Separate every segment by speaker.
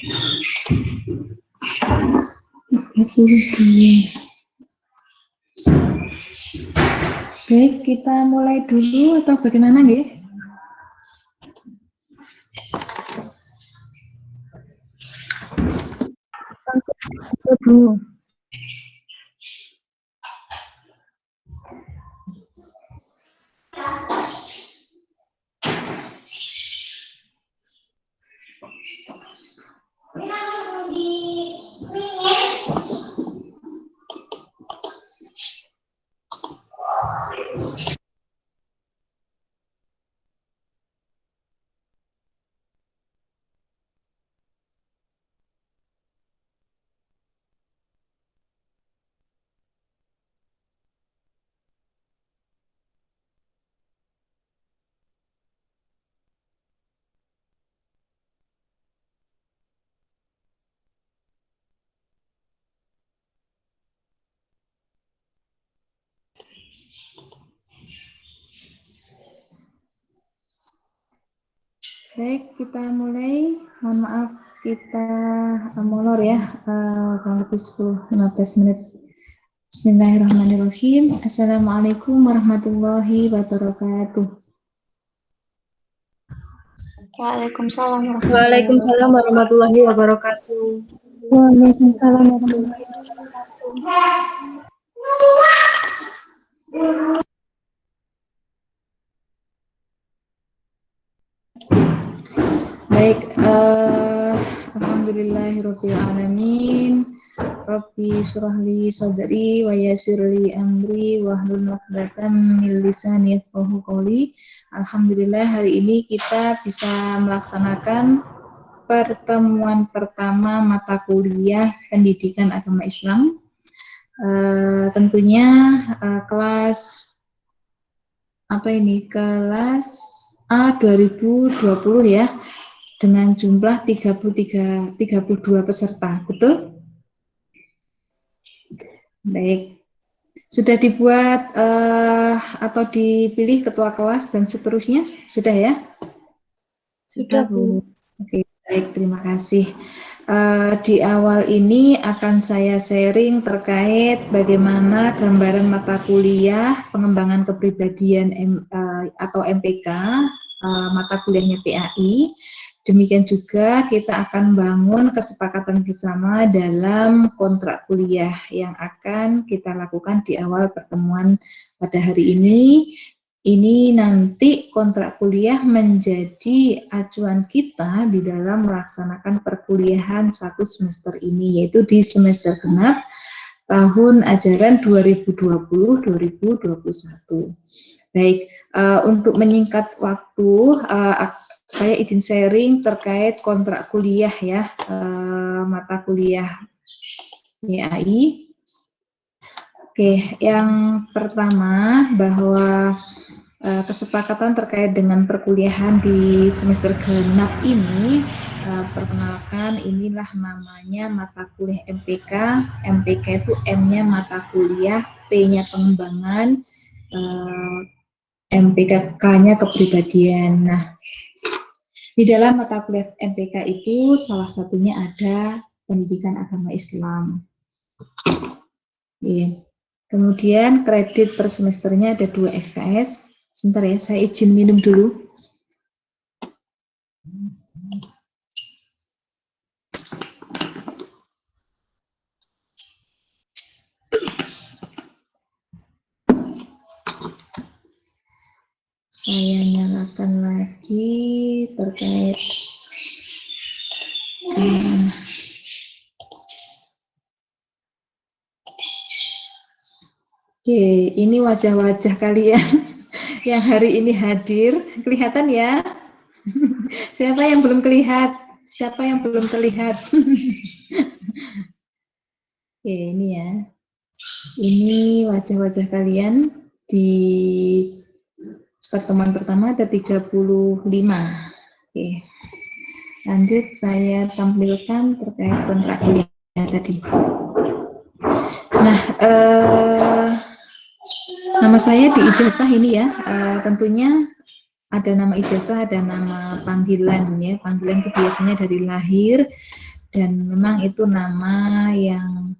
Speaker 1: Baik, kita mulai dulu atau bagaimana, nggih? Baik, kita mulai. Mohon maaf, kita molor ya, kurang lebih 10-15 menit. Bismillahirrahmanirrahim. Assalamualaikum warahmatullahi wabarakatuh.
Speaker 2: Waalaikumsalam
Speaker 3: warahmatullahi wabarakatuh.
Speaker 2: Waalaikumsalam warahmatullahi wabarakatuh.
Speaker 1: Baik, alhamdulillahirrabbilalamin. Rabbi syrahli sadri wa yassirli amri wahlul 'uqdatam min lisani yafqahu qawli. Alhamdulillah hari ini kita bisa melaksanakan pertemuan pertama mata kuliah Pendidikan Agama Islam. Tentunya kelas kelas A 2020 ya, dengan jumlah 32 peserta, betul? Baik, sudah dibuat atau dipilih ketua kelas dan seterusnya, sudah ya?
Speaker 2: Sudah, Bu.
Speaker 1: Oke, baik, terima kasih. Di awal ini akan saya sharing terkait bagaimana gambaran mata kuliah pengembangan kepribadian atau MPK, mata kuliahnya PAI. Demikian juga kita akan bangun kesepakatan bersama dalam kontrak kuliah yang akan kita lakukan di awal pertemuan pada hari ini. Ini nanti kontrak kuliah menjadi acuan kita di dalam melaksanakan perkuliahan satu semester ini, yaitu di semester genap tahun ajaran 2020-2021. Baik, untuk menyingkat waktu, saya izin sharing terkait kontrak kuliah ya, mata kuliah PAI. Oke, yang pertama bahwa kesepakatan terkait dengan perkuliahan di semester genap ini, perkenalkan inilah namanya mata kuliah MPK. MPK itu M-nya mata kuliah, P-nya pengembangan, MPK K-nya kepribadian. Nah, di dalam mata kuliah MPK itu salah satunya ada pendidikan agama Islam. Iya. Kemudian kredit per semesternya ada 2 SKS. Sebentar ya, saya izin minum dulu. Saya nyalakan lagi terkait Oke, ini wajah-wajah kalian yang hari ini hadir, kelihatan ya? Siapa yang belum terlihat? Siapa yang belum terlihat? Oke, ini ya. Ini wajah-wajah kalian di pertemuan pertama ada 35. Oke. Lanjut saya tampilkan terkait kontrak kuliah tadi. Nah, nama saya di ijazah ini ya, tentunya ada nama ijazah, ada nama panggilan ya. Panggilan itu biasanya dari lahir, dan memang itu nama yang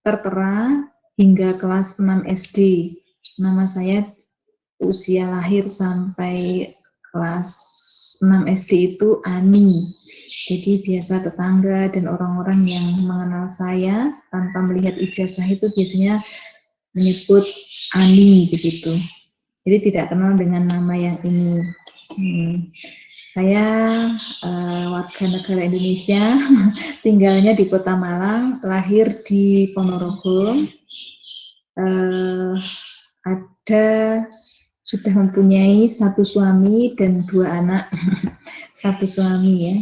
Speaker 1: tertera hingga kelas 6 SD. Nama saya usia lahir sampai kelas 6 SD itu Ani. Jadi biasa tetangga dan orang-orang yang mengenal saya tanpa melihat ijazah itu biasanya menyebut Ani begitu. Jadi tidak kenal dengan nama yang ini. Saya warga negara Indonesia, tinggalnya di Kota Malang, lahir di Ponorogo. Sudah mempunyai 1 suami dan 2 anak. 1 suami ya,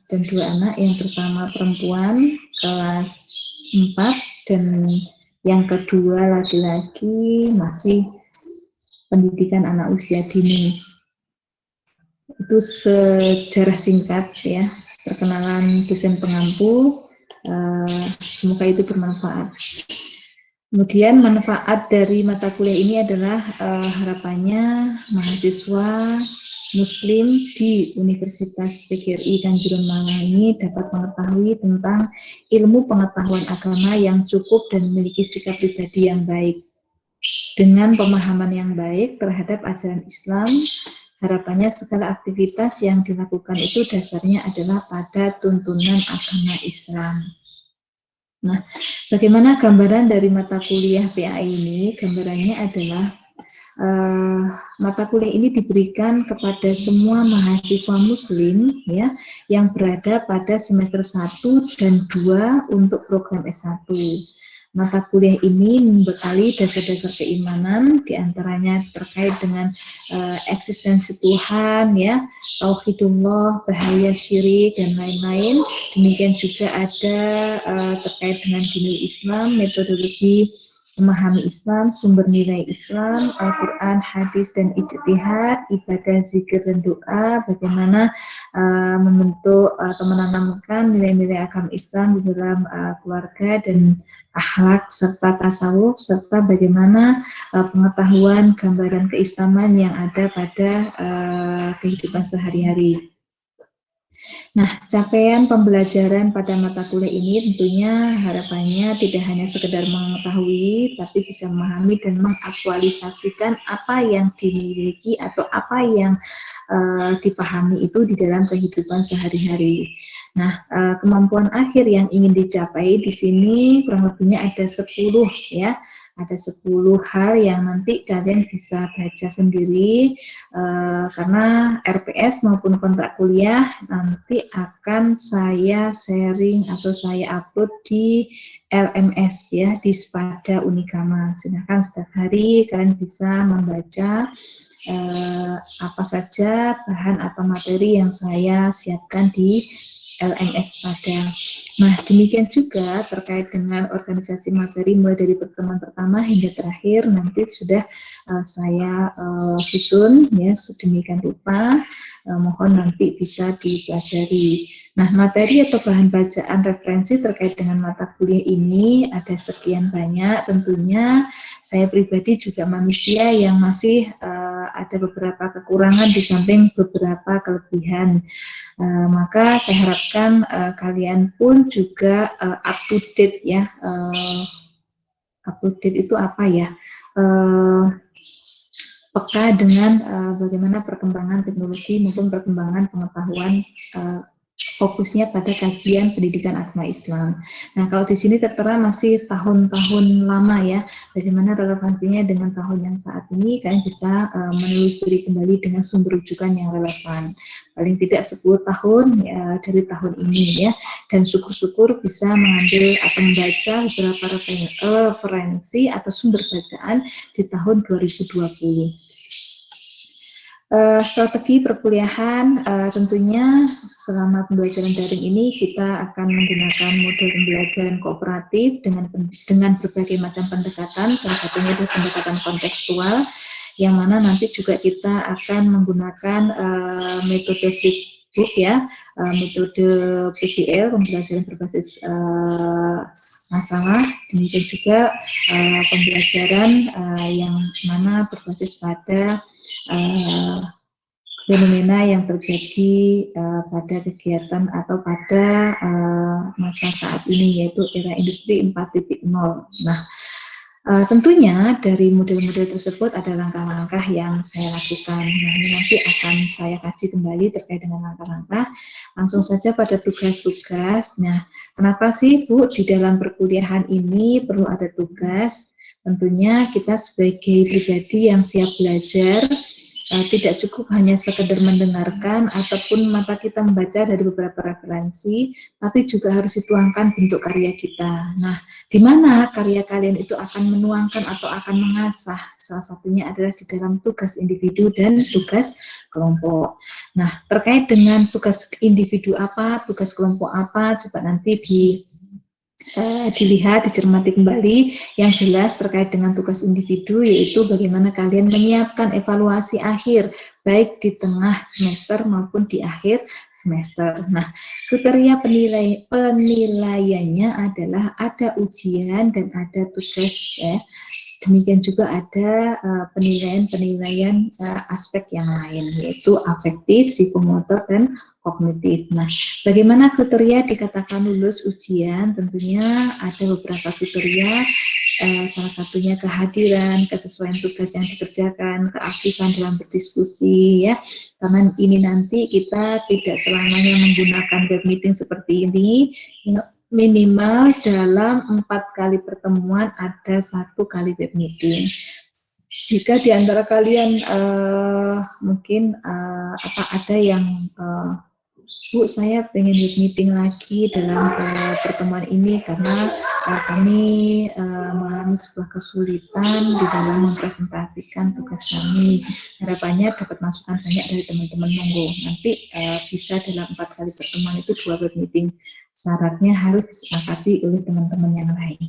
Speaker 1: dan 2 anak. Yang pertama perempuan kelas 4 dan yang kedua laki-laki masih pendidikan anak usia dini. Itu sejarah singkat ya, perkenalan dosen pengampu. Semoga itu bermanfaat. Kemudian manfaat dari mata kuliah ini adalah harapannya mahasiswa Muslim di Universitas PGRI Kanjuruhan Malang ini dapat mengetahui tentang ilmu pengetahuan agama yang cukup dan memiliki sikap pribadi yang baik. Dengan pemahaman yang baik terhadap ajaran Islam, harapannya segala aktivitas yang dilakukan itu dasarnya adalah pada tuntunan agama Islam. Nah, bagaimana gambaran dari mata kuliah PA ini? Gambarannya adalah mata kuliah ini diberikan kepada semua mahasiswa Muslim ya yang berada pada semester 1 dan 2 untuk program S1. Mata kuliah ini membekali dasar-dasar keimanan, diantaranya terkait dengan eksistensi Tuhan, ya, tauhidullah, bahaya syirik, dan lain-lain. Demikian juga ada terkait dengan dinul Islam, metodologi memahami Islam, sumber nilai Islam, Al-Quran, hadis, dan ijtihad, ibadah, zikir, dan doa, bagaimana membentuk atau menanamkan nilai-nilai agama Islam di dalam keluarga dan akhlak serta tasawuf, serta bagaimana pengetahuan gambaran keislaman yang ada pada kehidupan sehari-hari. Nah, capaian pembelajaran pada mata kuliah ini tentunya harapannya tidak hanya sekedar mengetahui, tapi bisa memahami dan mengaktualisasikan apa yang dimiliki atau apa yang dipahami itu di dalam kehidupan sehari-hari. Nah, kemampuan akhir yang ingin dicapai di sini kurang lebihnya ada 10 ya. Ada 10 hal yang nanti kalian bisa baca sendiri karena RPS maupun kontrak kuliah nanti akan saya sharing atau saya upload di LMS ya, di Spada Unikama. Silahkan setiap hari kalian bisa membaca apa saja bahan atau materi yang saya siapkan di LMS Spada. Nah, demikian juga terkait dengan organisasi materi mulai dari pertemuan pertama hingga terakhir nanti sudah saya susun ya sedemikian rupa, mohon nanti bisa dipelajari. Nah, materi atau bahan bacaan referensi terkait dengan mata kuliah ini ada sekian banyak. Tentunya saya pribadi juga manusia yang masih ada beberapa kekurangan di samping beberapa kelebihan. Maka saya harapkan kalian pun juga up to date ya. Up to date itu apa ya? Peka dengan bagaimana perkembangan teknologi maupun perkembangan pengetahuan, fokusnya pada kajian pendidikan agama Islam. Nah, kalau di sini tertera masih tahun-tahun lama ya, bagaimana relevansinya dengan tahun yang saat ini, kalian bisa menelusuri kembali dengan sumber rujukan yang relevan. Paling tidak 10 tahun ya, dari tahun ini ya, dan syukur-syukur bisa mengambil atau membaca beberapa referensi atau sumber bacaan di tahun 2020. Strategi perkuliahan tentunya selama pembelajaran daring ini kita akan menggunakan model pembelajaran kooperatif dengan berbagai macam pendekatan, salah satunya adalah pendekatan kontekstual, yang mana nanti juga kita akan menggunakan metode flipbook ya, metode PBL, pembelajaran berbasis masalah, demikian juga pembelajaran yang mana berbasis pada fenomena yang terjadi pada kegiatan atau pada masa saat ini, yaitu era industri 4.0. Nah, tentunya dari model-model tersebut ada langkah-langkah yang saya lakukan. Nah, ini nanti akan saya kaji kembali terkait dengan langkah-langkah. Langsung saja pada tugas-tugas. Nah, kenapa sih Bu di dalam perkuliahan ini perlu ada tugas? Tentunya kita sebagai pribadi yang siap belajar, tidak cukup hanya sekedar mendengarkan ataupun mata kita membaca dari beberapa referensi, tapi juga harus dituangkan bentuk karya kita. Nah, di mana karya kalian itu akan menuangkan atau akan mengasah? Salah satunya adalah di dalam tugas individu dan tugas kelompok. Nah, terkait dengan tugas individu apa, tugas kelompok apa, coba nanti dilihat, dicermati kembali. Yang jelas terkait dengan tugas individu, yaitu bagaimana kalian menyiapkan evaluasi akhir, baik di tengah semester maupun di akhir semester. Nah, kriteria penilaiannya adalah ada ujian dan ada tugas, ya. Demikian juga ada penilaian aspek yang lain, yaitu afektif, psikomotor, dan kognitif. Nah, bagaimana kriteria dikatakan lulus ujian? Tentunya ada beberapa kriteria, salah satunya kehadiran, kesesuaian tugas yang dikerjakan, keaktifan dalam berdiskusi, ya. Karena ini nanti kita tidak selamanya menggunakan web meeting seperti ini, minimal dalam 4 kali pertemuan ada 1 kali web meeting. Jika di antara kalian mungkin ada yang Bu, saya pengen web meeting lagi dalam pertemuan ini karena kami mengalami sebuah kesulitan di dalam mempresentasikan tugas kami. Harapannya dapat masukan banyak dari teman-teman. Monggo nanti bisa dalam 4 kali pertemuan itu 2 web meeting. Syaratnya harus disepakati oleh teman-teman yang lain.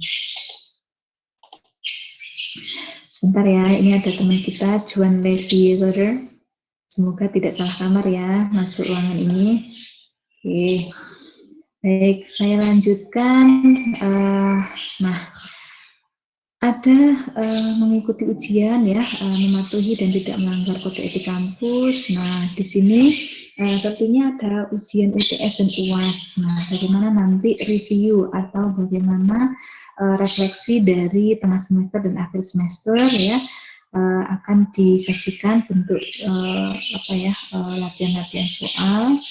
Speaker 1: Sebentar ya, ini ada teman kita, Juan Levi Roder. Semoga tidak salah kamar ya, masuk ruangan ini. Oke, baik, saya lanjutkan. Nah, ada mengikuti ujian ya, mematuhi dan tidak melanggar kode etik kampus. Nah, di sini tentunya ada ujian UTS dan UAS. Nah, bagaimana nanti review atau bagaimana refleksi dari tengah semester dan akhir semester ya, akan disajikan bentuk latihan-latihan soal.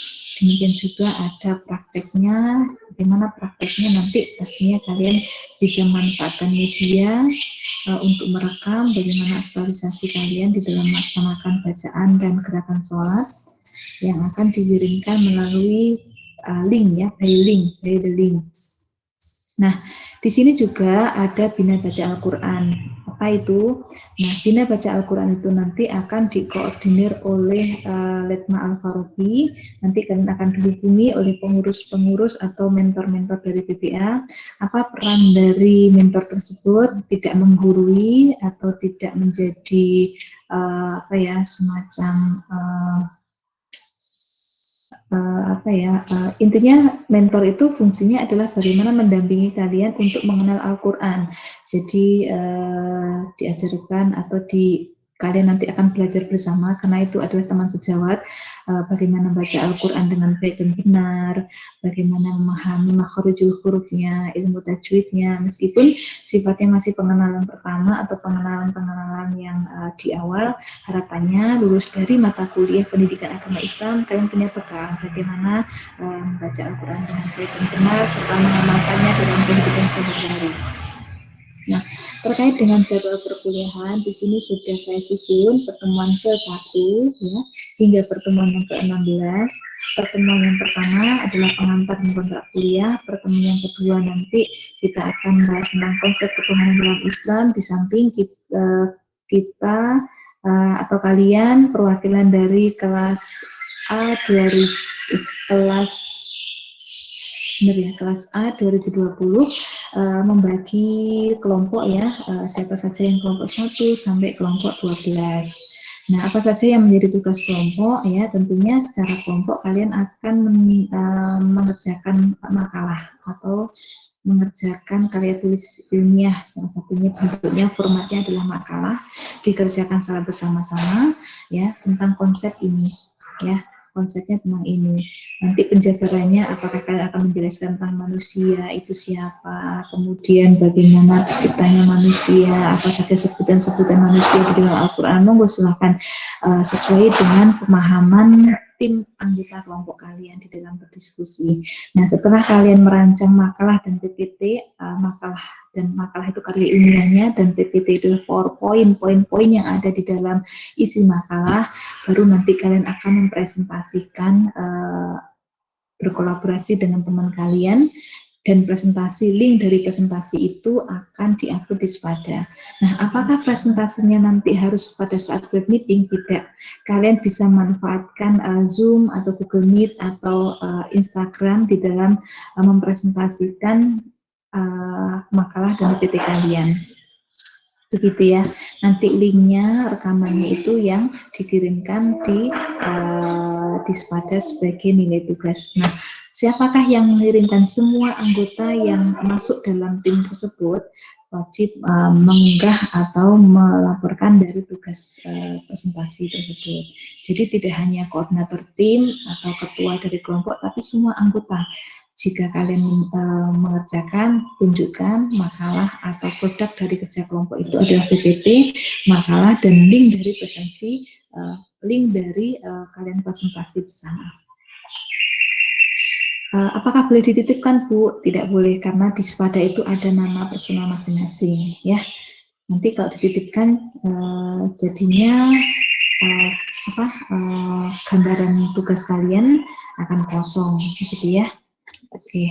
Speaker 1: Demikian juga ada prakteknya. Bagaimana prakteknya nanti pastinya kalian bisa manfaatkan media untuk merekam bagaimana aktualisasi kalian di dalam melaksanakan bacaan dan gerakan sholat yang akan dikirimkan melalui link ya, by the link. Nah, di sini juga ada Bina Baca Al-Quran. Apa itu? Nah, Bina Baca Al-Quran itu nanti akan dikoordinir oleh Letma Al-Farabi. Nanti kalian akan dihubungi oleh pengurus-pengurus atau mentor-mentor dari BPA. Apa peran dari mentor tersebut? Tidak menggurui atau tidak menjadi semacam intinya mentor itu fungsinya adalah bagaimana mendampingi kalian untuk mengenal Al-Quran. Jadi diajarkan atau kalian nanti akan belajar bersama karena itu adalah teman sejawat, bagaimana baca Al-Quran dengan baik dan benar, bagaimana memahami makharijul hurufnya, ilmu tajwidnya, meskipun sifatnya masih pengenalan pertama atau pengenalan yang di awal. Harapannya lulus dari mata kuliah pendidikan agama Islam kalian punya bekal bagaimana membaca Al-Quran dengan baik dan benar serta mengamalkannya dalam kehidupan sehari-hari. Nah, terkait dengan jadwal perkuliahan, di sini sudah saya susun pertemuan ke-1 ya, hingga pertemuan yang ke-16. Pertemuan yang pertama adalah pengantar dan kontrak kuliah. Pertemuan yang kedua nanti kita akan bahas tentang konsep ketuhanan dalam Islam. Di samping kita atau kalian perwakilan dari kelas A 2020 membagi kelompok ya, siapa saja yang kelompok 1 sampai kelompok 12. Nah, apa saja yang menjadi tugas kelompok ya, tentunya secara kelompok kalian akan mengerjakan makalah atau mengerjakan karya tulis ilmiah, salah satunya bentuknya formatnya adalah makalah, dikerjakan secara bersama-sama ya tentang konsep ini. ya. Konsepnya tentang ini. Nanti penjabarannya apakah kalian akan menjelaskan tentang manusia itu siapa, kemudian bagaimana terciptanya manusia, apa saja sebutan-sebutan manusia di dalam Al-Quran. Monggo silahkan sesuai dengan pemahaman tim anggota kelompok kalian di dalam berdiskusi. Nah, setelah kalian merancang makalah dan PPT, makalah itu karya ilmiahnya dan PPT itu PowerPoint, poin-poin yang ada di dalam isi makalah, baru nanti kalian akan mempresentasikan berkolaborasi dengan teman kalian, dan presentasi, link dari presentasi itu akan diupload di Spada. Nah, apakah presentasinya nanti harus pada saat web meeting? Tidak. Kalian bisa manfaatkan Zoom atau Google Meet atau Instagram di dalam mempresentasikan makalah dan PPT kalian. Begitu ya. Nanti linknya, rekamannya itu yang dikirimkan di Spada sebagai nilai tugas. Nah, siapakah yang mengirimkan? Semua anggota yang masuk dalam tim tersebut wajib mengunggah atau melaporkan dari tugas presentasi tersebut. Jadi tidak hanya koordinator tim atau ketua dari kelompok, tapi semua anggota. Jika kalian mengerjakan, tunjukkan makalah atau produk dari kerja kelompok itu adalah PPT, makalah, dan link dari presentasi, link dari kalian presentasi bersama. Apakah boleh dititipkan, Bu? Tidak boleh, karena di Spada itu ada nama personal masing-masing, ya. Nanti kalau dititipkan jadinya gambaran tugas kalian akan kosong, gitu ya. Oke.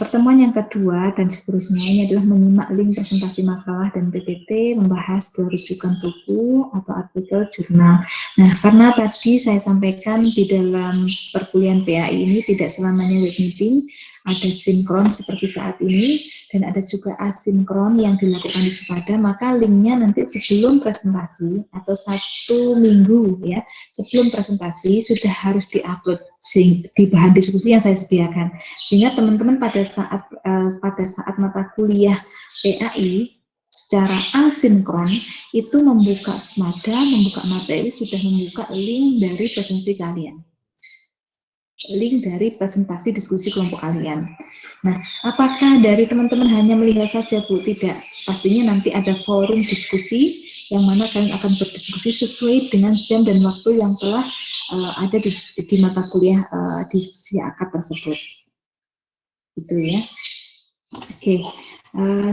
Speaker 1: Pertemuan yang kedua dan seterusnya ini adalah menyimak link presentasi makalah dan PPT, membahas 2 rujukan buku atau artikel jurnal. Nah, karena tadi saya sampaikan di dalam perkuliahan PAI ini tidak selamanya web meeting, ada sinkron seperti saat ini, dan ada juga asinkron yang dilakukan di Spada, maka linknya nanti sebelum presentasi atau 1 minggu ya, sebelum presentasi sudah harus diupload di bahan diskusi yang saya sediakan, sehingga teman-teman pada saat mata kuliah PAI secara asinkron itu membuka Spada, membuka materi, sudah membuka link dari presentasi kalian, link dari presentasi diskusi kelompok kalian. Nah, apakah dari teman-teman hanya melihat saja, Bu? Tidak. Pastinya nanti ada forum diskusi yang mana kalian akan berdiskusi sesuai dengan jam dan waktu yang telah ada di mata kuliah di SIAKAT tersebut. Gitu ya. Oke.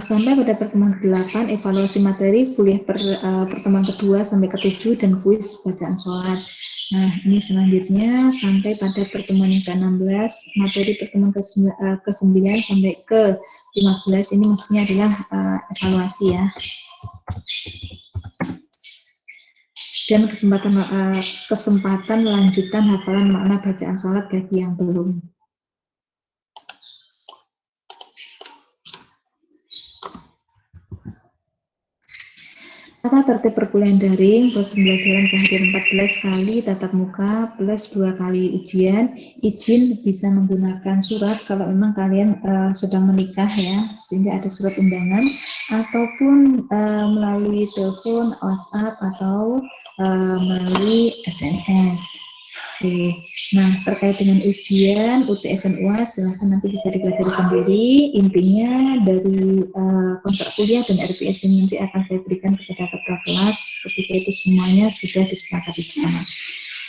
Speaker 1: Sampai pada pertemuan ke-8, evaluasi materi kuliah pertemuan kedua sampai ke-7 dan kuis bacaan sholat. Nah, ini selanjutnya sampai pada pertemuan yang ke-16, materi pertemuan ke-9 sampai ke-15 ini maksudnya adalah evaluasi ya. Dan kesempatan lanjutan hafalan makna bacaan sholat bagi yang belum. Tata tertib perkuliahan daring, proses pembelajaran kehadiran 14 kali tatap muka plus 2 kali ujian. Izin bisa menggunakan surat kalau memang kalian sedang menikah ya, sehingga ada surat undangan, ataupun melalui telepon, WhatsApp, atau melalui SMS. Oke. Nah, terkait dengan ujian UTS dan UAS silahkan nanti bisa dipelajari sendiri. Intinya dari kontrak kuliah dan RPS ini nanti akan saya berikan kepada ketua kelas ketika itu semuanya sudah disepakati bersama.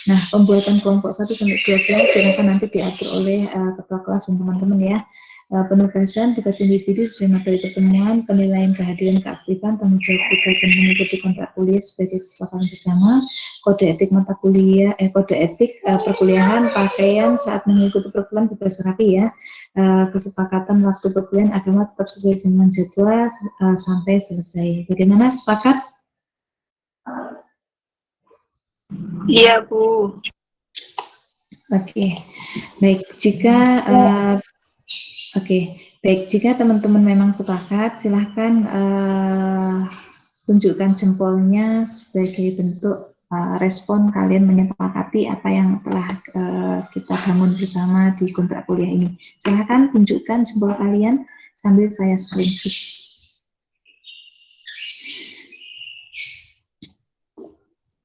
Speaker 1: Nah, pembuatan kelompok 1 sampai 12 silahkan nanti diatur oleh ketua kelas dan teman-teman ya. Penugasan tugas individu sesuai materi pertemuan, penilaian kehadiran keaktifan, tanggung jawab tugas dan mengikuti kontrak kuliah sebagai kesepakatan bersama, kode etik mata kuliah, kode etik perkuliahan, pakaian saat mengikuti perkuliahan bebas rapi ya, kesepakatan waktu perkuliahan agama tetap sesuai dengan jadwal sampai selesai. Bagaimana, sepakat?
Speaker 3: Iya, Bu.
Speaker 1: Oke, baik. Jika teman-teman memang sepakat, silahkan tunjukkan jempolnya sebagai bentuk respon kalian menyepakati apa yang telah kita bangun bersama di kontrak kuliah ini. Silahkan tunjukkan jempol kalian sambil saya screenshot.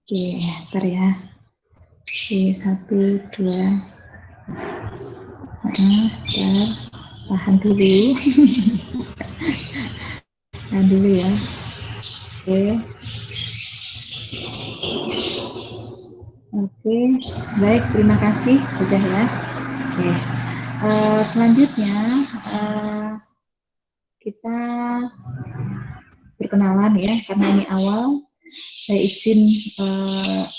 Speaker 1: Oke, bentar ya. Oke, 1, 2. Tahan dulu. Tahan dulu ya. Oke. Oke, baik, terima kasih sudah ya. Oke, selanjutnya kita perkenalan ya, karena ini awal. Saya izin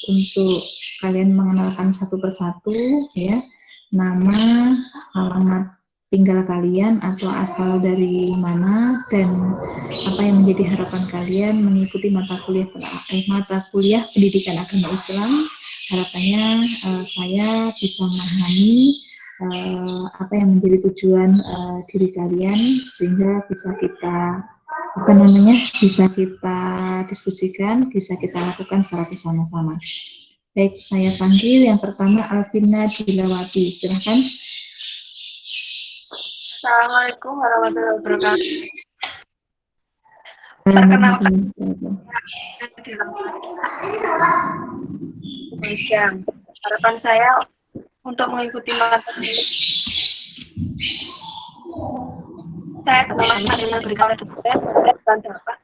Speaker 1: untuk kalian mengenalkan satu persatu ya, nama, alamat tinggal kalian atau asal dari mana, dan apa yang menjadi harapan kalian mengikuti mata kuliah pendidikan agama Islam. Harapannya saya bisa memahami apa yang menjadi tujuan diri kalian, sehingga bisa kita bisa kita diskusikan, bisa kita lakukan secara bersama-sama. Baik, saya panggil yang pertama Alvina Dilawati. Silahkan.
Speaker 3: Assalamualaikum warahmatullahi wabarakatuh. Perkenalkan, harapan saya untuk mengikuti mata kuliah. Saya telah diberikan tugas dan dapat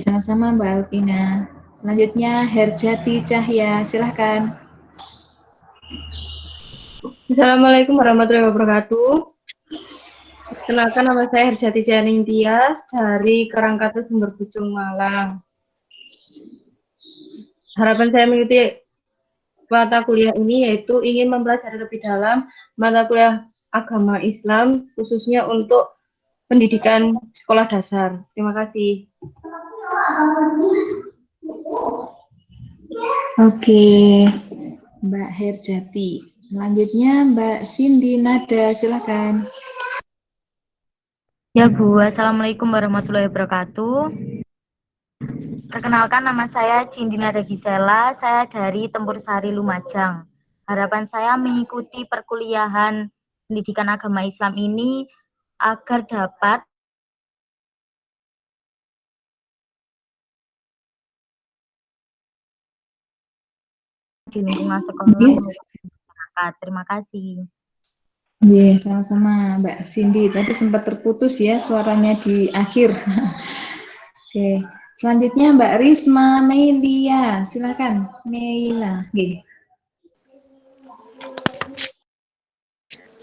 Speaker 1: sama-sama Mbak Alvina. Selanjutnya Herjati Cahya, silahkan.
Speaker 4: Assalamualaikum warahmatullahi wabarakatuh. Kenalkan, nama saya Herjati Cahya Ningtyas dari Karangkata Sumber Pucung, Malang. Harapan saya mengikuti mata kuliah ini yaitu ingin mempelajari lebih dalam mata kuliah agama Islam, khususnya untuk pendidikan sekolah dasar. Terima kasih.
Speaker 1: Oke, Mbak Herjati. Selanjutnya Mbak Cindy Nada, silakan.
Speaker 5: Ya Bu, Assalamualaikum warahmatullahi wabarakatuh. Perkenalkan, nama saya Cindy Nada Gisela, saya dari Tempur Sari Lumajang. Harapan saya mengikuti perkuliahan pendidikan agama Islam ini agar dapat di lingkungan sekolah masyarakat. Terima kasih.
Speaker 1: Iya, sama-sama Mbak Cindy. Tadi sempat terputus ya suaranya di akhir. Oke, selanjutnya Mbak Risma Melia, silakan Meila. Oke.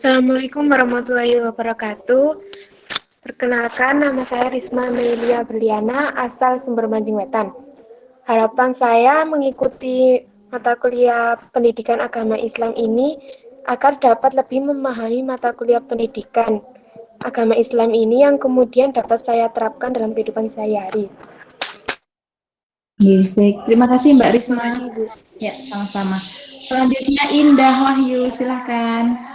Speaker 6: Assalamualaikum warahmatullahi wabarakatuh. Perkenalkan, nama saya Risma Melia Berliana, asal Sumber Manjing Wetan. Harapan saya mengikuti mata kuliah pendidikan agama Islam ini agar dapat lebih memahami mata kuliah pendidikan agama Islam ini yang kemudian dapat saya terapkan dalam kehidupan sehari-hari.
Speaker 1: Baik, terima kasih Mbak Risma.
Speaker 6: Terima kasih, Bu.
Speaker 1: Ya, sama-sama. Selanjutnya Indah Wahyu, silakan.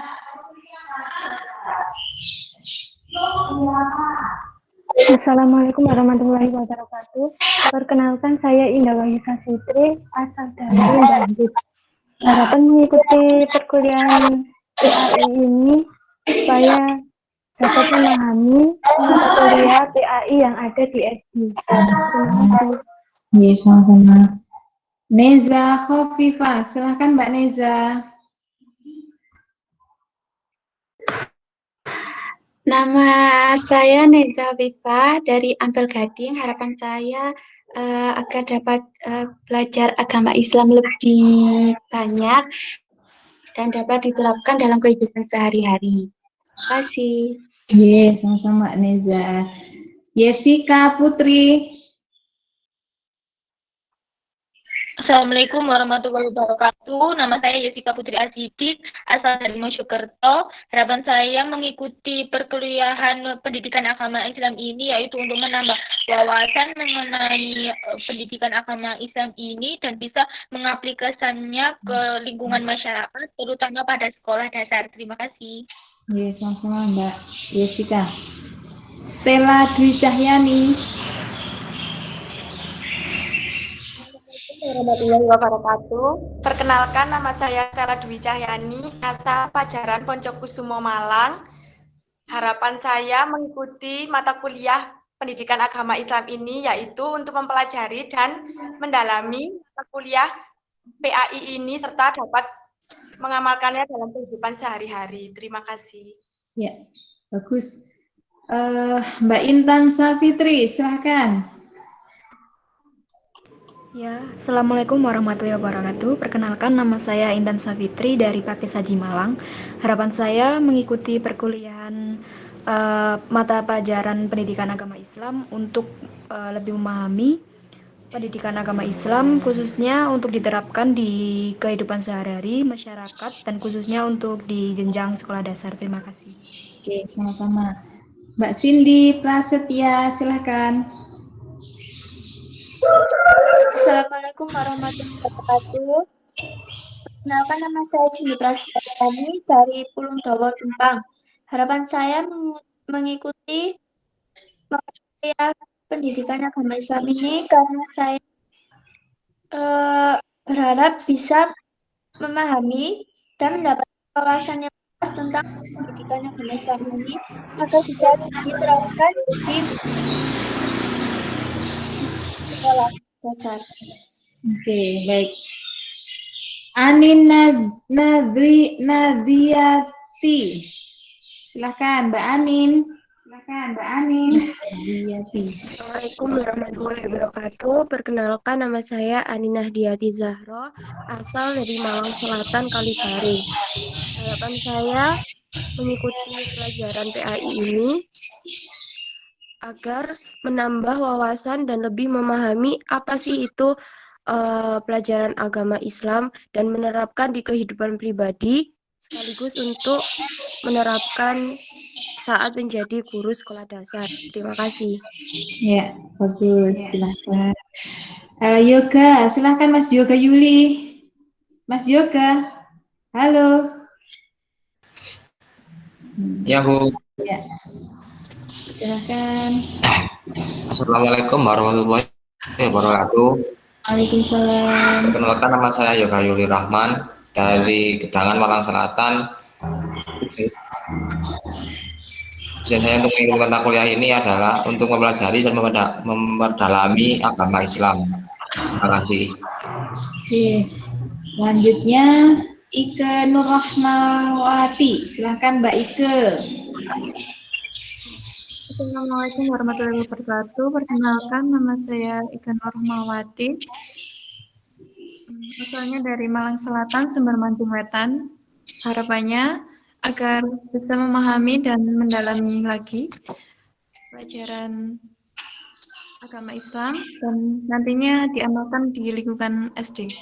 Speaker 2: Assalamualaikum warahmatullahi wabarakatuh. Perkenalkan, saya Indah Wahyu Sasitri, asal dari Bandung. Harapan mengikuti perkuliahan PAI ini supaya dapat memahami mata kuliah PAI yang ada di SD. Terima kasih.
Speaker 1: Iya, sama-sama. Neza Khofifah, silakan Mbak Neza.
Speaker 7: Nama saya Neza Viva dari Ampel Gading. Harapan saya agar dapat belajar agama Islam lebih banyak dan dapat diterapkan dalam kehidupan sehari-hari. Terima kasih.
Speaker 1: Iya, sama-sama Neza. Jessica Putri.
Speaker 3: Assalamualaikum warahmatullahi wabarakatuh. Nama saya Jessica Putri Asidik, asal dari Mojokerto. Harapan saya mengikuti perkuliahan pendidikan agama Islam ini yaitu untuk menambah wawasan mengenai pendidikan agama Islam ini dan bisa mengaplikasikannya ke lingkungan masyarakat, terutama pada sekolah dasar. Terima kasih.
Speaker 1: Iya, sama-sama Mbak Jessica. Stella Dwi Cahyani.
Speaker 8: Warahmatullahi wabarakatuh. Perkenalkan, nama saya Stella Dwi Cahyani, asal Pajaran Poncokusumo Malang. Harapan saya mengikuti mata kuliah pendidikan agama Islam ini, yaitu untuk mempelajari dan mendalami mata kuliah PAI ini serta dapat mengamalkannya dalam kehidupan sehari-hari. Terima kasih.
Speaker 1: Ya, bagus. Mbak Intan Safitri, silahkan.
Speaker 9: Ya, Assalamualaikum warahmatullahi wabarakatuh. Perkenalkan, nama saya Intan Safitri dari Pakis Haji Malang. Harapan saya mengikuti perkuliahan mata pelajaran pendidikan agama Islam untuk lebih memahami pendidikan agama Islam, khususnya untuk diterapkan di kehidupan sehari-hari masyarakat dan khususnya untuk di jenjang sekolah dasar. Terima kasih.
Speaker 1: Oke, sama-sama. Mbak Cindy Prasetya, silahkan.
Speaker 10: Assalamualaikum warahmatullahi wabarakatuh. Perkenalkan, nama saya Cindy Prasetya dari Pulung Dawa, Tumpang. Harapan saya mengikuti kuliah pendidikan agama Islam ini karena saya berharap bisa memahami dan mendapat wawasan yang luas tentang pendidikan agama Islam ini agar bisa diterapkan di sekolah dasar.
Speaker 1: Oke, baik. Anin Nadriati. Silakan, Mbak Anin.
Speaker 6: Assalamualaikum warahmatullahi wabarakatuh. Perkenalkan, nama saya Aninah Diati Zahro, asal dari Malang Selatan, Kalibaru. Harapan saya mengikuti pelajaran PAI ini agar menambah wawasan dan lebih memahami apa sih itu pelajaran agama Islam dan menerapkan di kehidupan pribadi sekaligus untuk menerapkan saat menjadi guru sekolah dasar. Terima kasih.
Speaker 1: Ya, bagus. Silahkan. Yoga, silahkan Mas Yoga Yuli. Mas Yoga, halo.
Speaker 11: Ya, Bu.
Speaker 1: Ya. Silahkan.
Speaker 11: Assalamualaikum warahmatullahi wabarakatuh.
Speaker 1: Waalaikumsalam.
Speaker 11: Perkenalkan, nama saya Yoga Yuli Rahman dari Gedangan, Malang Selatan. Tujuan saya untuk mengikuti mata kuliah ini adalah untuk mempelajari dan memperdalami agama Islam. Terima kasih.
Speaker 1: Oke. Selanjutnya Ike Nurrahmawati. Silahkan Mbak Ike.
Speaker 2: Assalamualaikum warahmatullahi wabarakatuh. Perkenalkan, nama saya Ike Nurrahmawati. Asalnya dari Malang Selatan, Sumber Mancung Wetan. Harapannya agar bisa memahami dan mendalami lagi pelajaran agama Islam dan nantinya diamalkan di lingkungan SD.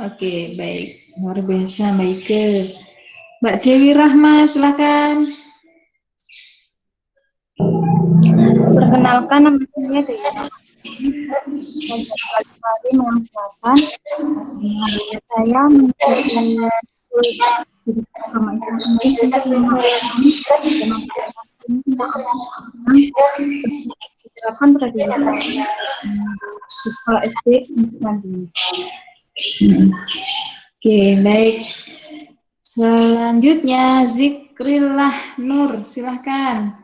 Speaker 1: Oke, baik. Luar biasa, Mbak Ike. Mbak Dewi Rahma, silakan.
Speaker 2: Perkenalkan, nama saya Dewi Rahma. Dari Malang Selatan. Saya mengikuti agama Islam ini untuk diterapkan pada diri saya di sekolah SD untuk nantinya.
Speaker 1: Oke, baik. Selanjutnya Zikrillah Nur, silahkan.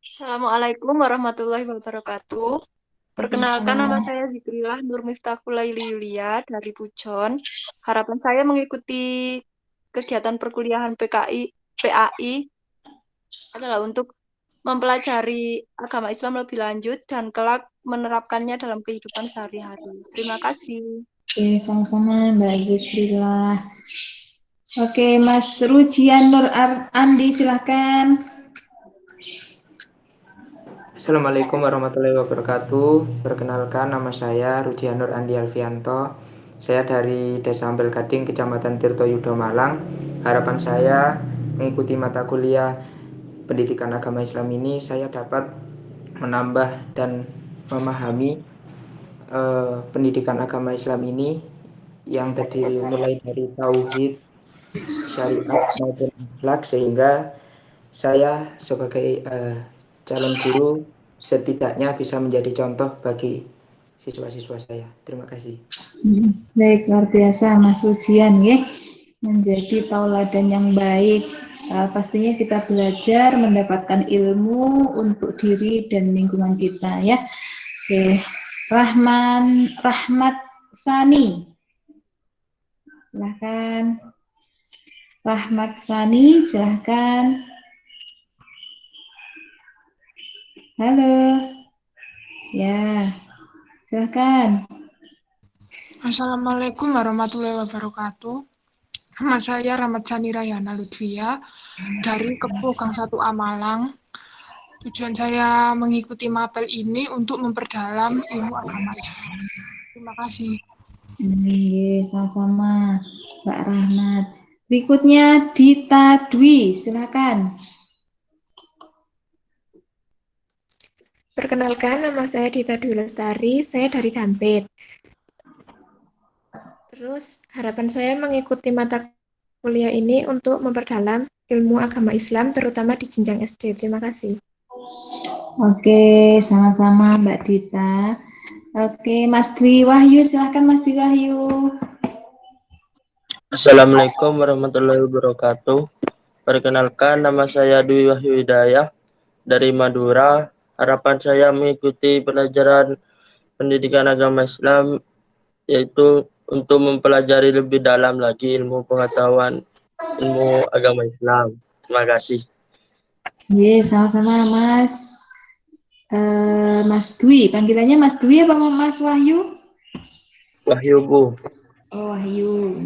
Speaker 4: Assalamualaikum warahmatullahi wabarakatuh. Perkenalkan, nama saya Zikrillah Nur Miftahulaili Yulia dari Pujon. Harapan saya mengikuti kegiatan perkuliahan PAI adalah untuk mempelajari agama Islam lebih lanjut dan kelak menerapkannya dalam kehidupan sehari-hari. Terima kasih.
Speaker 1: Oke, sama-sama Mbak Zikrillah. Oke, Mas Rujian Nur Andi, silahkan.
Speaker 12: Assalamualaikum warahmatullahi wabarakatuh. Perkenalkan, nama saya Rujianur Andi Alfianto. Saya dari Desa Ampel Gading, Kecamatan Tirtoyudo, Malang. Harapan saya mengikuti mata kuliah pendidikan agama Islam ini, saya dapat menambah dan memahami pendidikan agama Islam ini yang terdiri mulai dari tauhid, syariat maupun akhlak, sehingga saya sebagai calon guru setidaknya bisa menjadi contoh bagi siswa-siswa saya. Terima kasih.
Speaker 1: Baik, luar biasa Mas Ujian ya, menjadi tauladan yang baik. pastinya kita belajar mendapatkan ilmu untuk diri dan lingkungan kita ya. Oke, Rahmat Sani, silahkan. Rahmat Sani, silahkan. Halo, ya, silahkan.
Speaker 13: Assalamualaikum warahmatullahi wabarakatuh. Nama saya Rahmat Sani Rayana Lutfia dari Kepo Gang 1 Amalang. Tujuan saya mengikuti mapel ini untuk memperdalam ilmu agama Islam. Terima kasih.
Speaker 1: Sama-sama, Mbak Rahmat. Berikutnya Dita Dwi, silakan.
Speaker 6: Perkenalkan, nama saya Dita Dwi Lestari, saya dari Dampit. Terus, harapan saya mengikuti mata kuliah ini untuk memperdalam ilmu agama Islam, terutama di jenjang SD. Terima kasih.
Speaker 1: Oke, sama-sama Mbak Dita. Oke, Mas Dwi Wahyu, silahkan Mas Dwi Wahyu.
Speaker 14: Assalamualaikum warahmatullahi wabarakatuh. Perkenalkan, nama saya Dwi Wahyu Hidayah dari Madura. Harapan saya mengikuti pelajaran pendidikan agama Islam, yaitu untuk mempelajari lebih dalam lagi ilmu pengetahuan ilmu agama Islam. Terima kasih.
Speaker 1: Sama-sama Mas. Mas Dwi, panggilannya Mas Dwi apa Mas Wahyu?
Speaker 14: Wahyu, Bu.
Speaker 1: Oh, Wahyu.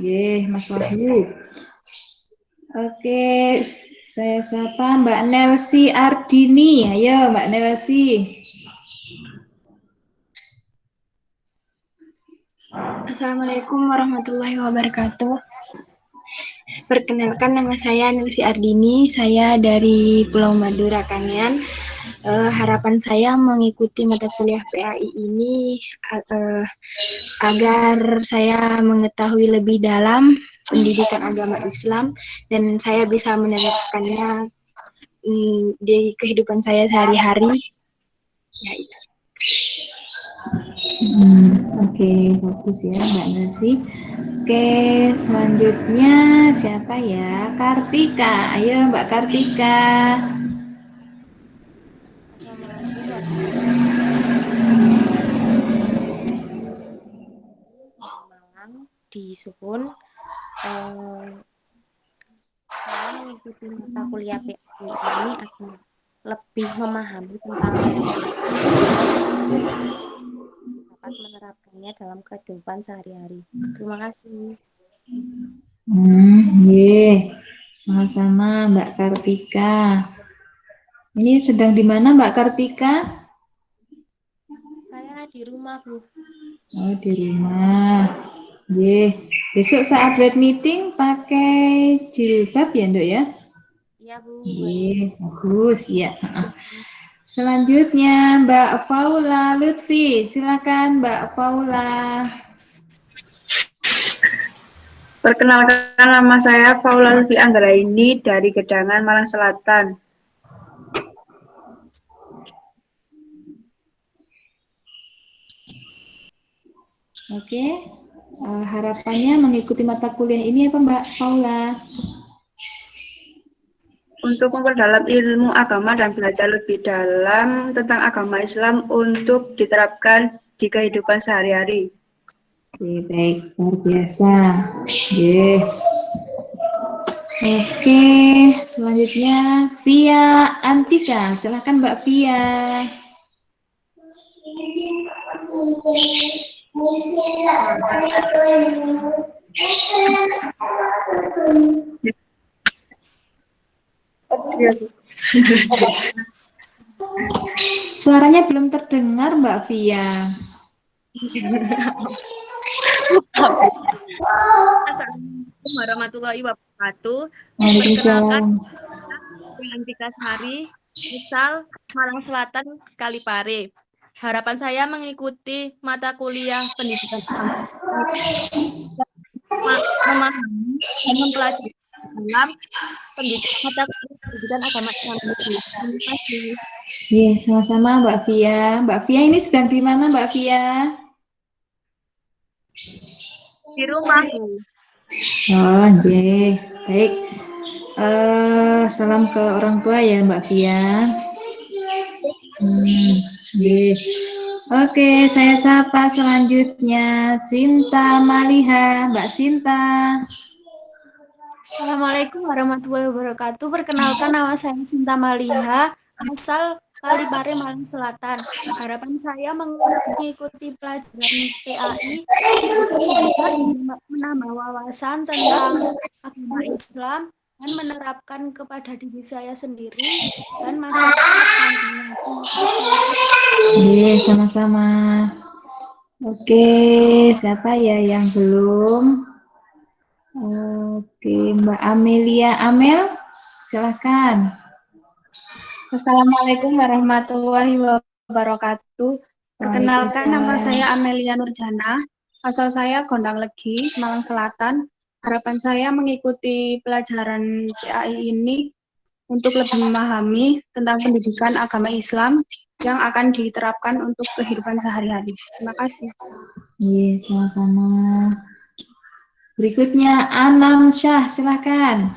Speaker 1: Mas Wahyu. Oke, saya sapa Mbak Nelsi Ardini. Ayo Mbak Nelsi.
Speaker 15: Assalamualaikum warahmatullahi wabarakatuh. Perkenalkan, nama saya Nelsi Ardini, saya dari Pulau Madura, Kangean. Harapan saya mengikuti mata kuliah PAI ini agar saya mengetahui lebih dalam pendidikan agama Islam dan saya bisa menerapkannya di kehidupan saya sehari-hari. Ya, itu.
Speaker 1: Oke, bagus ya Mbak Nelsi. Oke, selanjutnya siapa ya? Kartika. Ayo Mbak Kartika.
Speaker 16: Di Suhun, saya mengikuti mata kuliah PAI ini agar lebih memahami tentang dapat menerapkannya dalam kehidupan sehari-hari. Terima kasih.
Speaker 1: Sama-sama Mbak Kartika. Ini sedang di mana Mbak Kartika?
Speaker 16: Saya di rumah, Bu.
Speaker 1: Oh, di rumah. Besok saat web meeting pakai jilbab ya, Nduk ya?
Speaker 16: Iya, Bu.
Speaker 1: Bagus, ya. Selanjutnya Mbak Paula Lutfi. Silakan Mbak Paula.
Speaker 17: Perkenalkan, nama saya Paula Lutfi Anggraini dari Gedangan, Malang Selatan.
Speaker 1: Oke, harapannya mengikuti mata kuliah ini apa Mbak Paula?
Speaker 17: Untuk memperdalam ilmu agama dan belajar lebih dalam tentang agama Islam untuk diterapkan di kehidupan sehari-hari.
Speaker 1: Oke, baik, luar biasa. Oke, selanjutnya Via Antika. Silakan Mbak Via. Suaranya belum terdengar Mbak Via.
Speaker 18: Assalamualaikum warahmatullahi wabarakatuh. Perkenalkan, saya Antika Sari, misal Malang Selatan, Kalipare. Harapan saya mengikuti mata kuliah pendidikan memahami dan mempelajari dalam mata kuliah pendidikan agama Islam. Terima kasih.
Speaker 1: Sama-sama Mbak Via. Mbak Via ini sedang di mana Mbak Via?
Speaker 18: Di rumah.
Speaker 1: Oh, baik. Salam ke orang tua ya Mbak Fia. Oke, saya sapa selanjutnya Sinta Maliha, Mbak Sinta.
Speaker 10: Assalamualaikum warahmatullahi wabarakatuh. Perkenalkan, nama saya Sinta Maliha, asal Kalipare, Malang Selatan. Harapan saya mengikuti pelajaran PAI yaitu belajar dan menambah wawasan tentang agama Islam dan menerapkan kepada diri saya sendiri dan masyarakat nantinya. Terima kasih.
Speaker 1: Iya, sama-sama. Oke, siapa ya yang belum? Oke, Mbak Amelia Amel, silahkan.
Speaker 19: Assalamualaikum warahmatullahi wabarakatuh. Perkenalkan, nama saya Amelia Nurjana, asal saya Gondang Legi, Malang Selatan. Harapan saya mengikuti pelajaran PAI ini untuk lebih memahami tentang pendidikan agama Islam yang akan diterapkan untuk kehidupan sehari-hari. Terima kasih.
Speaker 1: Iya, sama-sama. Berikutnya Anam Syah, silahkan.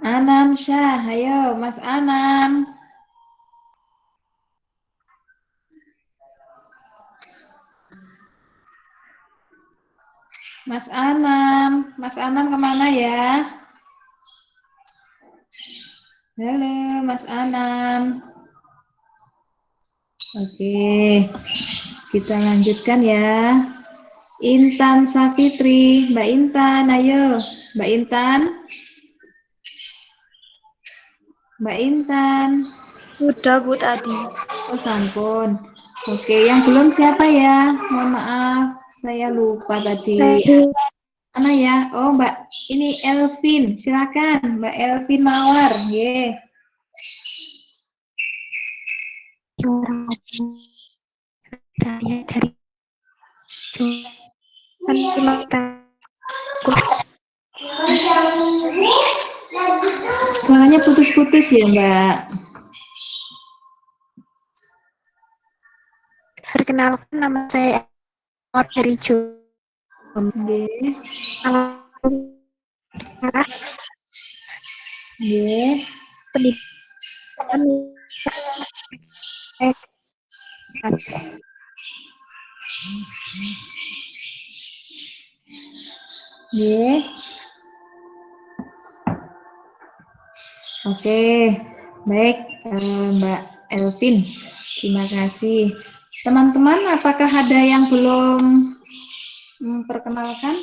Speaker 1: Anam Syah, ayo Mas Anam. Mas Anam kemana ya? Halo Mas Anam. Oke, kita lanjutkan ya. Intan Safitri, Mbak Intan, ayo. Mbak Intan. Mbak Intan.
Speaker 9: Sudah Bu tadi.
Speaker 1: Oh sampun. Oke, yang belum siapa ya? Mohon maaf, saya lupa tadi. Mana ya? Oh Mbak, ini Elvin, silakan Mbak Elvin Mawar. Ye. Suaranya putus-putus ya Mbak.
Speaker 15: Perkenalkan, nama saya dari pendidikan
Speaker 1: Oke, baik Mbak Elvin, terima kasih. Teman-teman, apakah ada yang belum memperkenalkan?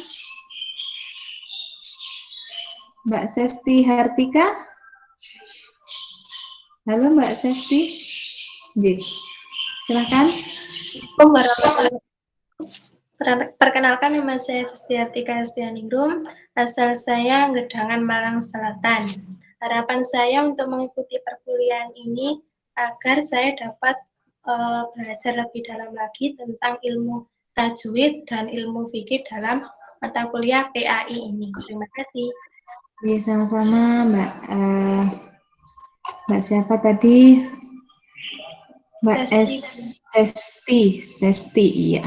Speaker 1: Mbak Sesti Hartika? Halo Mbak Sesti. Silakan.
Speaker 15: Perkenalkan, nama saya Sesti Hartika Estianingrum, asal saya Gedangan, Malang Selatan. Harapan saya untuk mengikuti perkuliahan ini agar saya dapat belajar lebih dalam lagi tentang ilmu tajwid dan ilmu fikih dalam mata kuliah PAI ini. Terima kasih.
Speaker 1: Iya, sama-sama Mbak. Mbak siapa tadi? Mbak Sesti, iya.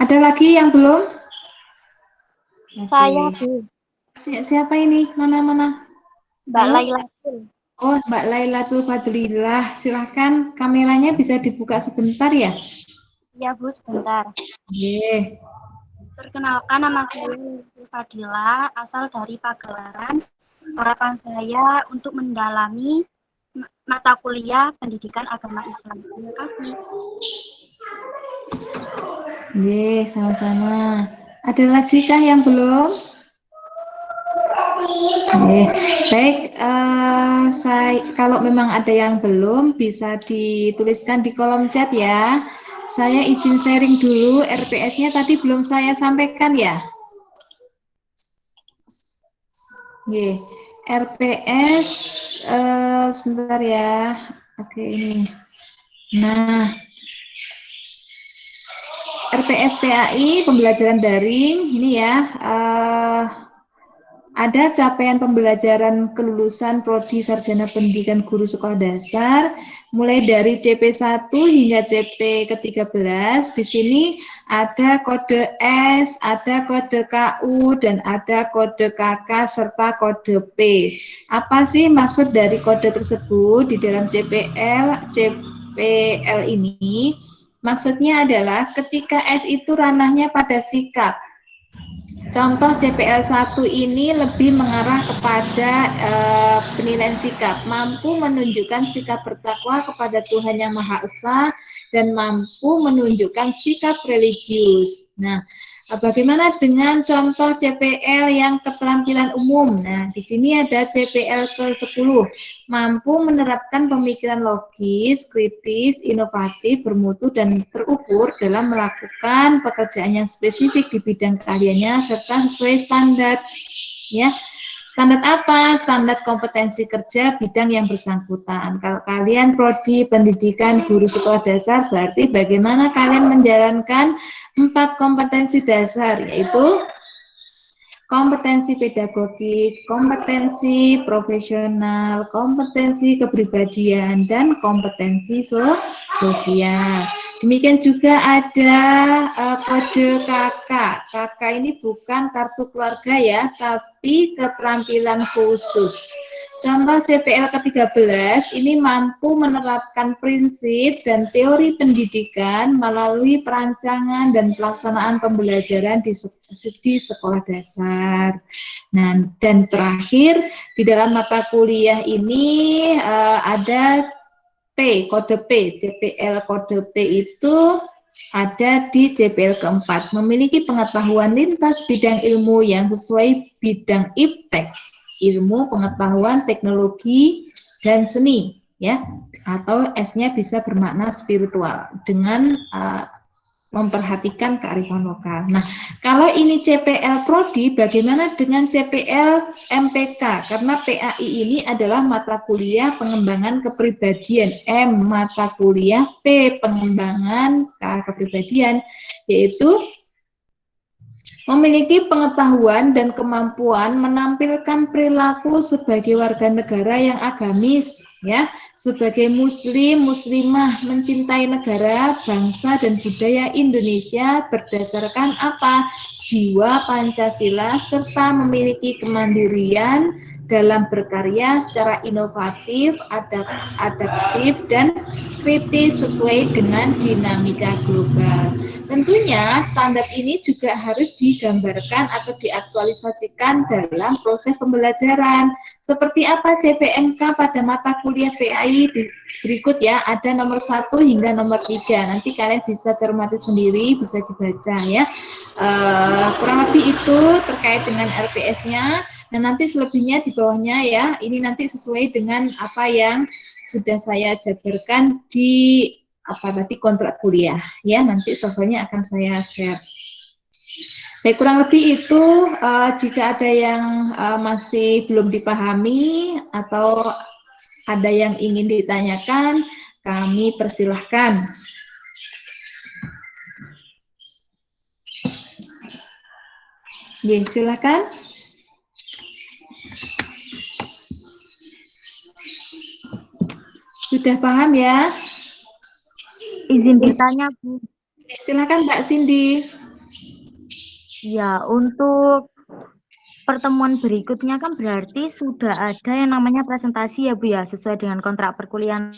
Speaker 1: Ada lagi yang belum?
Speaker 15: Saya Bu.
Speaker 1: Siapa ini? Mana?
Speaker 15: Mbak Lailatul.
Speaker 1: Oh, Mbak Lailatul Fadlilah. Silahkan, kameranya bisa dibuka sebentar ya?
Speaker 15: Iya Bu, sebentar.
Speaker 1: Oke.
Speaker 15: Perkenalkan, nama saya Lailatul Fadlilah, asal dari Pagelaran. Harapan saya untuk mendalami mata kuliah pendidikan agama Islam. Terima kasih.
Speaker 1: Oke, sama-sama. Ada lagi kah yang belum? Baik, kalau memang ada yang belum bisa dituliskan di kolom chat ya. Saya izin sharing dulu, RPS-nya tadi belum saya sampaikan ya. RPS, sebentar ya. Oke, ini. Nah, RPS PAI pembelajaran daring ini ya. Ada capaian pembelajaran kelulusan prodi sarjana pendidikan guru sekolah dasar mulai dari CP1 hingga CP ke-13. Di sini ada kode S, ada kode KU, dan ada kode KK serta kode P. Apa sih maksud dari kode tersebut di dalam CPL ini? Maksudnya adalah ketika S itu ranahnya pada sikap. Contoh CPL 1 ini lebih mengarah kepada penilaian sikap, mampu menunjukkan sikap bertakwa kepada Tuhan Yang Maha Esa dan mampu menunjukkan sikap religius. Nah, bagaimana dengan contoh CPL yang keterampilan umum? Nah, di sini ada CPL ke-10, mampu menerapkan pemikiran logis, kritis, inovatif, bermutu, dan terukur dalam melakukan pekerjaan yang spesifik di bidang keahliannya serta sesuai standar. Ya, standar apa? Standar kompetensi kerja bidang yang bersangkutan. Kalau kalian prodi pendidikan guru sekolah dasar, berarti bagaimana kalian menjalankan 4 kompetensi dasar, yaitu kompetensi pedagogik, kompetensi profesional, kompetensi kepribadian, dan kompetensi sosial. Demikian juga ada kode KK. KK ini bukan kartu keluarga ya, tapi keterampilan khusus. Contoh CPL ke-13 ini mampu menerapkan prinsip dan teori pendidikan melalui perancangan dan pelaksanaan pembelajaran di sekolah dasar. Nah, dan terakhir di dalam mata kuliah ini ada P, kode P. CPL kode P itu ada di CPL keempat, memiliki pengetahuan lintas bidang ilmu yang sesuai bidang IPTEK, ilmu pengetahuan teknologi dan seni, ya, atau S-nya bisa bermakna spiritual dengan memperhatikan kearifan lokal. Nah, kalau ini CPL Prodi, bagaimana dengan CPL MPK? Karena PAI ini adalah mata kuliah pengembangan kepribadian, M mata kuliah, P pengembangan kepribadian, yaitu memiliki pengetahuan dan kemampuan menampilkan perilaku sebagai warga negara yang agamis, ya, sebagai muslim, muslimah, mencintai negara, bangsa, dan budaya Indonesia berdasarkan apa? Jiwa Pancasila, serta memiliki kemandirian dalam berkarya secara inovatif, adaptif, dan kritis sesuai dengan dinamika global. Tentunya standar ini juga harus digambarkan atau diaktualisasikan dalam proses pembelajaran. Seperti apa CPNK pada mata kuliah PAI berikut ya, ada nomor 1 hingga nomor 3. Nanti kalian bisa cermati sendiri, bisa dibaca ya. Kurang lebih itu terkait dengan RPS-nya. Nah, nanti selebihnya di bawahnya ya, ini nanti sesuai dengan apa yang sudah saya jabarkan di tadi kontrak kuliah ya, nanti soalnya akan saya share. Baik, kurang lebih itu. Jika ada yang masih belum dipahami atau ada yang ingin ditanyakan, kami persilahkan. Ya, silakan. Sudah paham ya?
Speaker 5: Izin bertanya, Bu.
Speaker 1: Silakan Mbak Cindy.
Speaker 5: Ya, untuk pertemuan berikutnya kan berarti sudah ada yang namanya presentasi ya, Bu ya, sesuai dengan kontrak perkuliahan.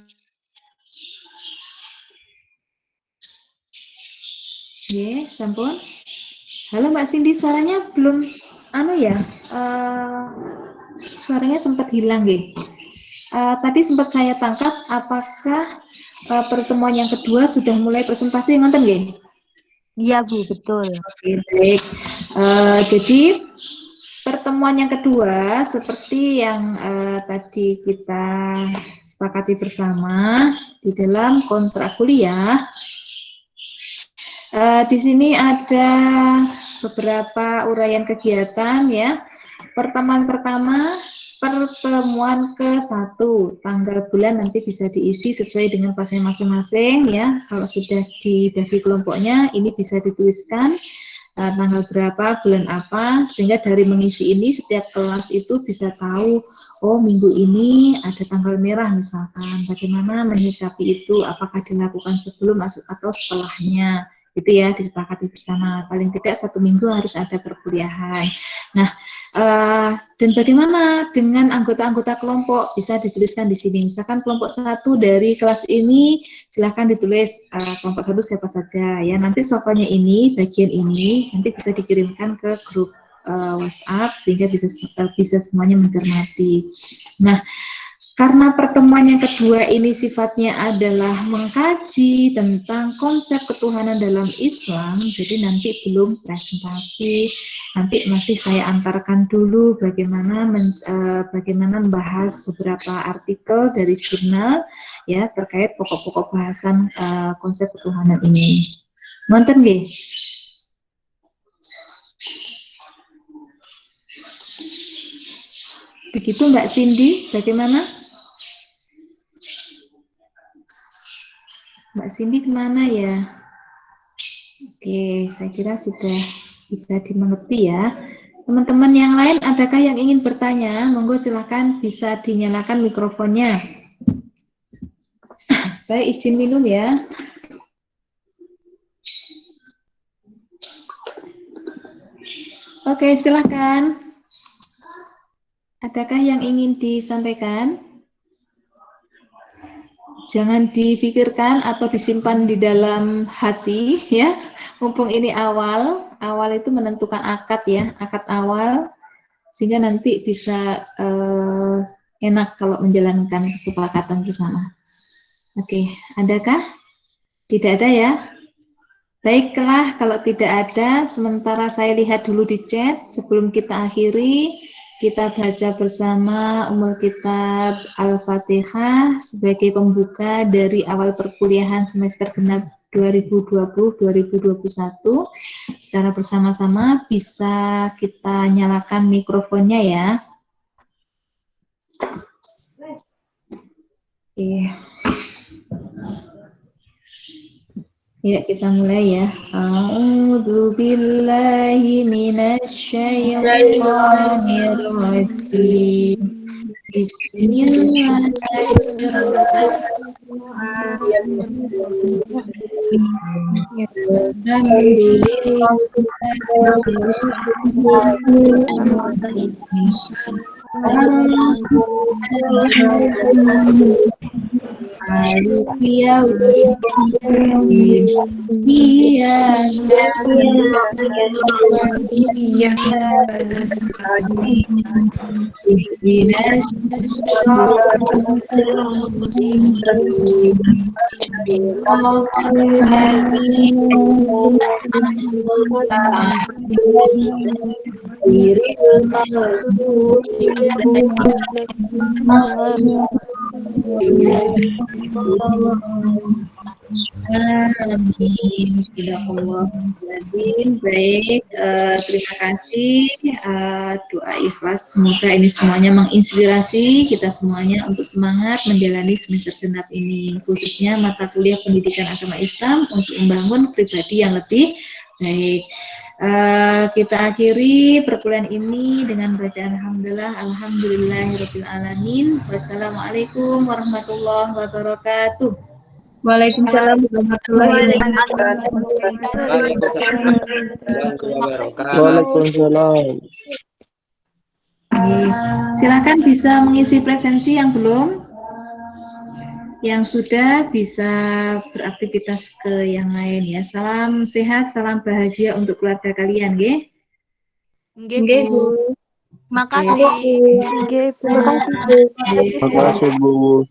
Speaker 1: Ye, sampun. Halo Mbak Cindy, suaranya belum suaranya sempat hilang nggih. Tadi sempat saya tangkap, apakah pertemuan yang kedua sudah mulai presentasi, ngonten nggih?
Speaker 5: Iya Bu, betul.
Speaker 1: Oke, baik. Jadi pertemuan yang kedua seperti yang tadi kita sepakati bersama di dalam kontrak kuliah. Di sini ada beberapa uraian kegiatan ya. Pertemuan pertama, pertemuan ke-1, tanggal bulan nanti bisa diisi sesuai dengan pasien masing-masing ya. Kalau sudah dibagi kelompoknya, ini bisa dituliskan tanggal berapa, bulan apa, sehingga dari mengisi ini setiap kelas itu bisa tahu oh minggu ini ada tanggal merah misalkan, bagaimana menyikapi itu, apakah dilakukan sebelum masuk atau setelahnya, gitu ya, disepakati bersama. Paling tidak 1 minggu harus ada perkuliahan. Nah, dan bagaimana dengan anggota-anggota kelompok, bisa dituliskan di sini. Misalkan kelompok 1 dari kelas ini, silakan ditulis kelompok 1 siapa saja ya. Nanti soalnya ini, bagian ini nanti bisa dikirimkan ke grup WhatsApp sehingga bisa semuanya mencermati. Nah, karena pertemuan yang kedua ini sifatnya adalah mengkaji tentang konsep ketuhanan dalam Islam, jadi nanti belum presentasi, nanti masih saya antarkan dulu bagaimana membahas beberapa artikel dari jurnal ya terkait pokok-pokok bahasan konsep ketuhanan ini. Nonton nggih? Begitu Mbak Cindy, bagaimana? Mbak Cindy kemana ya? Oke, saya kira sudah bisa dimengerti ya. Teman-teman yang lain, adakah yang ingin bertanya? Monggo silakan bisa dinyalakan mikrofonnya. Saya izin minum ya. Oke, silakan. Adakah yang ingin disampaikan? Jangan difikirkan atau disimpan di dalam hati ya. Mumpung ini awal itu menentukan akad ya, akad awal sehingga nanti bisa enak kalau menjalankan kesepakatan bersama. Oke, adakah? Tidak ada ya? Baiklah, kalau tidak ada, sementara saya lihat dulu di chat sebelum kita akhiri. Kita baca bersama Ummul Kitab Al-Fatihah sebagai pembuka dari awal perkuliahan semester genap 2020-2021. Secara bersama-sama bisa kita nyalakan mikrofonnya ya. Oke. Ya, kita mulai ya. A'udzu billahi minasyaitonir rajim. Baik, terima kasih doa ikhlas. Semoga ini semuanya menginspirasi kita semuanya untuk semangat menjalani semester genap ini, khususnya mata kuliah pendidikan agama Islam untuk membangun pribadi yang lebih baik. Kita akhiri perkuliahan ini dengan bacaan Alhamdulillahirabbil alamin. Wassalamualaikum warahmatullahi wabarakatuh.
Speaker 4: Waalaikumsalam warahmatullahi wabarakatuh.
Speaker 14: Waalaikumsalam.
Speaker 1: Silakan bisa mengisi presensi yang belum. Yang sudah bisa beraktivitas ke yang lain ya. Salam sehat, salam bahagia untuk keluarga kalian, nggih.
Speaker 10: Nggih, Bu. Makasih.
Speaker 14: Terima kasih, Bu.